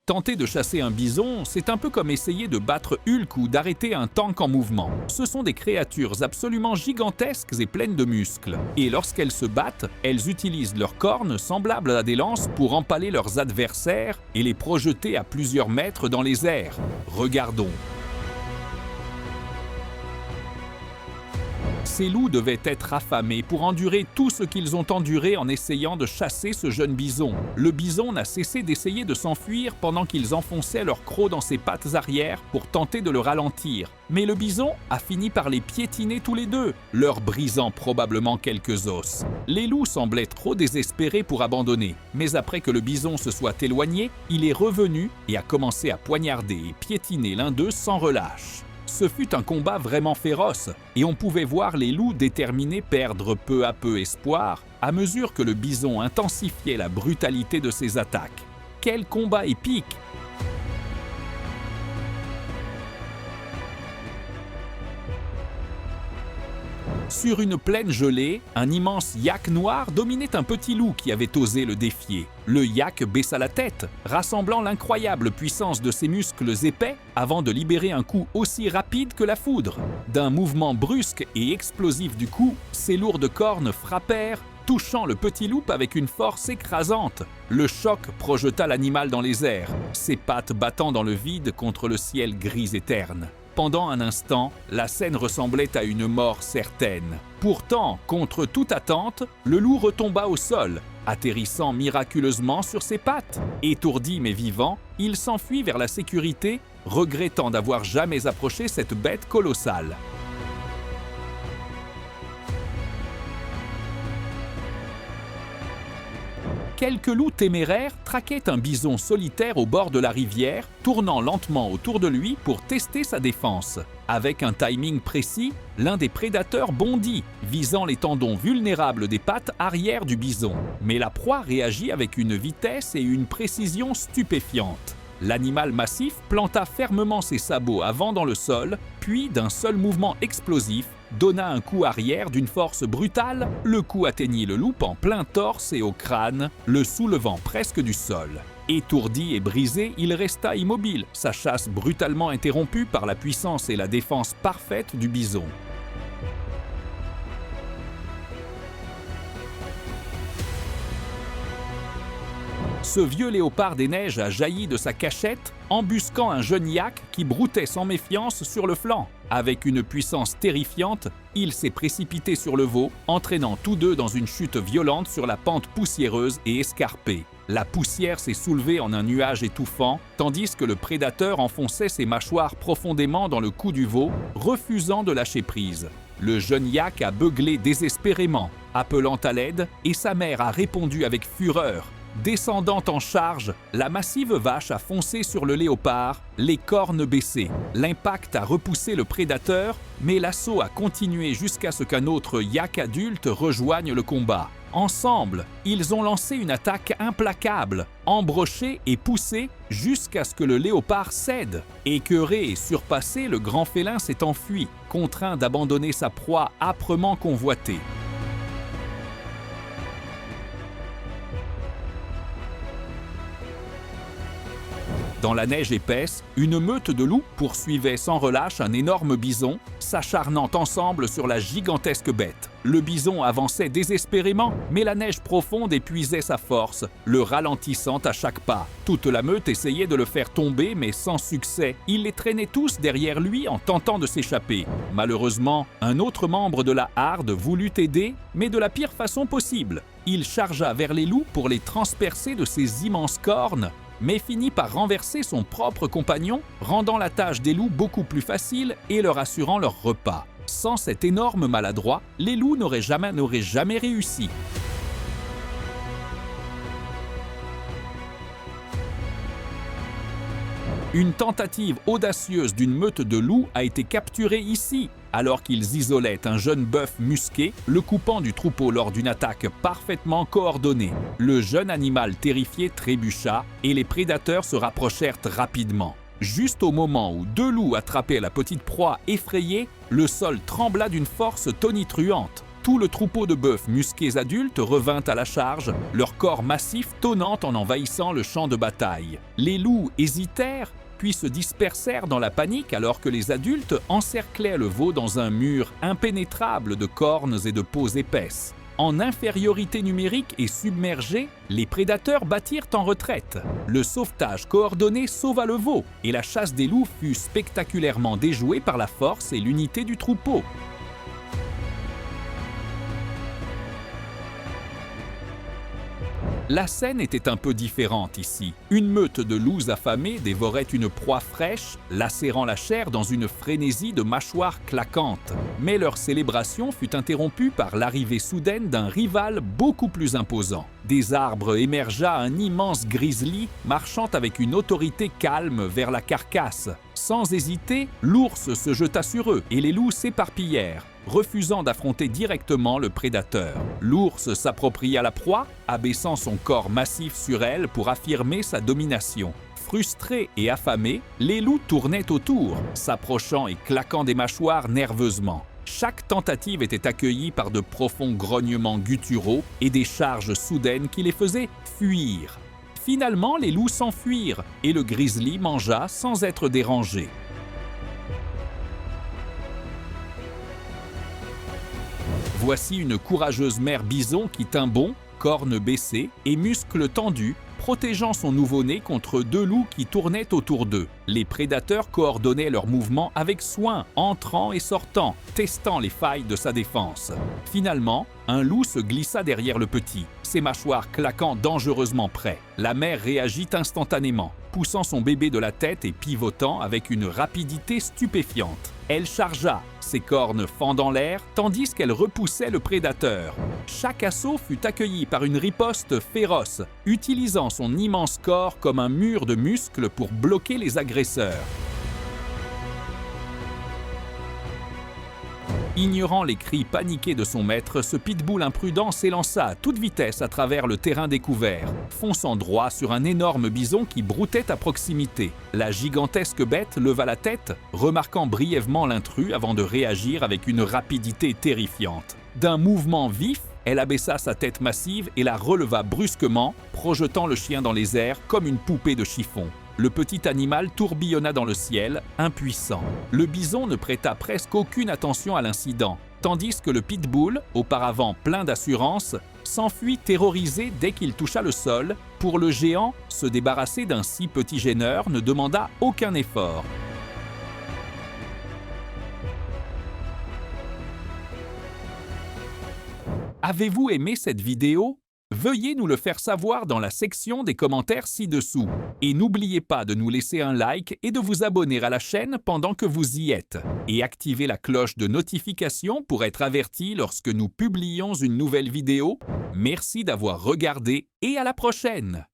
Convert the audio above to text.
Tenter de chasser un bison, c'est un peu comme essayer de battre Hulk ou d'arrêter un tank en mouvement. Ce sont des créatures absolument gigantesques et pleines de muscles. Et lorsqu'elles se battent, elles utilisent leurs cornes semblables à des lances pour empaler leurs adversaires et les projeter à plusieurs mètres dans les airs. Regardons. Ces loups devaient être affamés pour endurer tout ce qu'ils ont enduré en essayant de chasser ce jeune bison. Le bison n'a cessé d'essayer de s'enfuir pendant qu'ils enfonçaient leurs crocs dans ses pattes arrière pour tenter de le ralentir. Mais le bison a fini par les piétiner tous les deux, leur brisant probablement quelques os. Les loups semblaient trop désespérés pour abandonner, mais après que le bison se soit éloigné, il est revenu et a commencé à poignarder et piétiner l'un d'eux sans relâche. Ce fut un combat vraiment féroce, et on pouvait voir les loups déterminés perdre peu à peu espoir à mesure que le bison intensifiait la brutalité de ses attaques. Quel combat épique! Sur une plaine gelée, un immense yak noir dominait un petit loup qui avait osé le défier. Le yak baissa la tête, rassemblant l'incroyable puissance de ses muscles épais avant de libérer un coup aussi rapide que la foudre. D'un mouvement brusque et explosif du coup, ses lourdes cornes frappèrent, touchant le petit loup avec une force écrasante. Le choc projeta l'animal dans les airs, ses pattes battant dans le vide contre le ciel gris et terne. Pendant un instant, la scène ressemblait à une mort certaine. Pourtant, contre toute attente, le loup retomba au sol, atterrissant miraculeusement sur ses pattes. Étourdi mais vivant, il s'enfuit vers la sécurité, regrettant d'avoir jamais approché cette bête colossale. Quelques loups téméraires traquaient un bison solitaire au bord de la rivière, tournant lentement autour de lui pour tester sa défense. Avec un timing précis, l'un des prédateurs bondit, visant les tendons vulnérables des pattes arrière du bison. Mais la proie réagit avec une vitesse et une précision stupéfiantes. L'animal massif planta fermement ses sabots avant dans le sol, puis d'un seul mouvement explosif, donna un coup arrière d'une force brutale, le coup atteignit le loup en plein torse et au crâne, le soulevant presque du sol. Étourdi et brisé, il resta immobile, sa chasse brutalement interrompue par la puissance et la défense parfaite du bison. Ce vieux léopard des neiges a jailli de sa cachette, embusquant un jeune yak qui broutait sans méfiance sur le flanc. Avec une puissance terrifiante, il s'est précipité sur le veau, entraînant tous deux dans une chute violente sur la pente poussiéreuse et escarpée. La poussière s'est soulevée en un nuage étouffant, tandis que le prédateur enfonçait ses mâchoires profondément dans le cou du veau, refusant de lâcher prise. Le jeune yak a beuglé désespérément, appelant à l'aide, et sa mère a répondu avec fureur. Descendant en charge, la massive vache a foncé sur le léopard, les cornes baissées. L'impact a repoussé le prédateur, mais l'assaut a continué jusqu'à ce qu'un autre yak adulte rejoigne le combat. Ensemble, ils ont lancé une attaque implacable, embroché et poussé jusqu'à ce que le léopard cède. Écœuré et surpassé, le grand félin s'est enfui, contraint d'abandonner sa proie âprement convoitée. Dans la neige épaisse, une meute de loups poursuivait sans relâche un énorme bison, s'acharnant ensemble sur la gigantesque bête. Le bison avançait désespérément, mais la neige profonde épuisait sa force, le ralentissant à chaque pas. Toute la meute essayait de le faire tomber, mais sans succès. Il les traînait tous derrière lui en tentant de s'échapper. Malheureusement, un autre membre de la harde voulut aider, mais de la pire façon possible. Il chargea vers les loups pour les transpercer de ses immenses cornes, mais finit par renverser son propre compagnon, rendant la tâche des loups beaucoup plus facile et leur assurant leur repas. Sans cet énorme maladroit, les loups n'auraient jamais réussi. Une tentative audacieuse d'une meute de loups a été capturée ici, alors qu'ils isolaient un jeune bœuf musqué, le coupant du troupeau lors d'une attaque parfaitement coordonnée. Le jeune animal terrifié trébucha et les prédateurs se rapprochèrent rapidement. Juste au moment où deux loups attrapaient la petite proie effrayée, le sol trembla d'une force tonitruante. Tout le troupeau de bœufs musqués adultes revint à la charge, leur corps massif tonnant en envahissant le champ de bataille. Les loups hésitèrent, puis se dispersèrent dans la panique alors que les adultes encerclaient le veau dans un mur impénétrable de cornes et de peaux épaisses. En infériorité numérique et submergés, les prédateurs battirent en retraite. Le sauvetage coordonné sauva le veau et la chasse des loups fut spectaculairement déjouée par la force et l'unité du troupeau. La scène était un peu différente ici. Une meute de loups affamés dévorait une proie fraîche, lacérant la chair dans une frénésie de mâchoires claquantes. Mais leur célébration fut interrompue par l'arrivée soudaine d'un rival beaucoup plus imposant. Des arbres émergea un immense grizzly marchant avec une autorité calme vers la carcasse. Sans hésiter, l'ours se jeta sur eux et les loups s'éparpillèrent, refusant d'affronter directement le prédateur. L'ours s'appropria la proie, abaissant son corps massif sur elle pour affirmer sa domination. Frustrés et affamés, les loups tournaient autour, s'approchant et claquant des mâchoires nerveusement. Chaque tentative était accueillie par de profonds grognements gutturaux et des charges soudaines qui les faisaient fuir. Finalement, les loups s'enfuirent et le grizzly mangea sans être dérangé. Voici une courageuse mère bison qui tint bon, cornes baissées et muscles tendus, protégeant son nouveau-né contre deux loups qui tournaient autour d'eux. Les prédateurs coordonnaient leurs mouvements avec soin, entrant et sortant, testant les failles de sa défense. Finalement, un loup se glissa derrière le petit, ses mâchoires claquant dangereusement près. La mère réagit instantanément, poussant son bébé de la tête et pivotant avec une rapidité stupéfiante. Elle chargea, ses cornes fendant l'air, tandis qu'elle repoussait le prédateur. Chaque assaut fut accueilli par une riposte féroce, utilisant son immense corps comme un mur de muscles pour bloquer les agresseurs. Ignorant les cris paniqués de son maître, ce pitbull imprudent s'élança à toute vitesse à travers le terrain découvert, fonçant droit sur un énorme bison qui broutait à proximité. La gigantesque bête leva la tête, remarquant brièvement l'intrus avant de réagir avec une rapidité terrifiante. D'un mouvement vif, elle abaissa sa tête massive et la releva brusquement, projetant le chien dans les airs comme une poupée de chiffon. Le petit animal tourbillonna dans le ciel, impuissant. Le bison ne prêta presque aucune attention à l'incident, tandis que le pitbull, auparavant plein d'assurance, s'enfuit terrorisé dès qu'il toucha le sol. Pour le géant, se débarrasser d'un si petit gêneur ne demanda aucun effort. Avez-vous aimé cette vidéo ? Veuillez nous le faire savoir dans la section des commentaires ci-dessous. Et n'oubliez pas de nous laisser un like et de vous abonner à la chaîne pendant que vous y êtes. Et activez la cloche de notification pour être averti lorsque nous publions une nouvelle vidéo. Merci d'avoir regardé et à la prochaine!